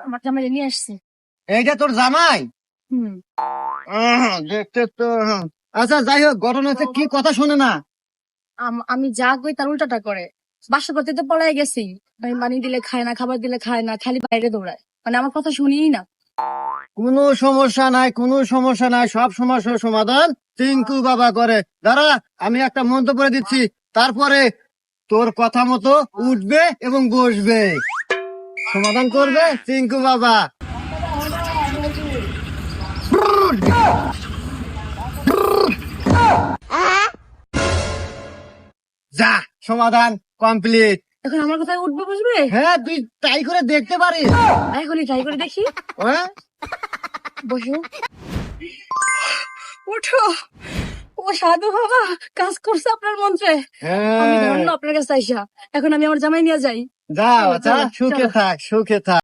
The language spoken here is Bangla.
আমার জামাই নিয়ে আসছি। এইটা তোর জামাই? হুম। দেখতে তো আচ্ছা, যাই হোক, ঘটনা হচ্ছে কি, কথা শোনে না। আমি যা কই তার উল্টাটা করে। বাসা করতে তো পলাই গেছি। আমি পানি দিলে খায় না, খাবার দিলে খায় না, খালি বাইরে দৌড়ায়। মানে আমার কথা শুনিই না। কোনো সমস্যা নাই, কোনো সমস্যা নাই, সব সমস্যার সমাধান টিঙ্কু বাবা করে। দাঁড়া, আমি একটা মন্তব্য করে দিচ্ছি, তারপরে তোর কথা মতো উঠবে এবং বসবে, সমাধান করবে টিঙ্কু বাবা। যা, সমাধান কমপ্লিট। এখন আমার কথায় উঠবে বসবে? হ্যাঁ, তুই ট্রাই করে দেখতে পারিস। এখনই ট্রাই করে দেখি। হ্যাঁ, বসো। উঠো। ও সাধু বাবা, কাজ করছে আপনার মন্ত্রে। আমি হ্যাঁ, ধন্য আপনার কাছে আইসা। এখন আমি আমার জামাই নিয়ে যাই। যাও, চলো, যা, চলো, সুখে চলো। থাক, সুখে থাক।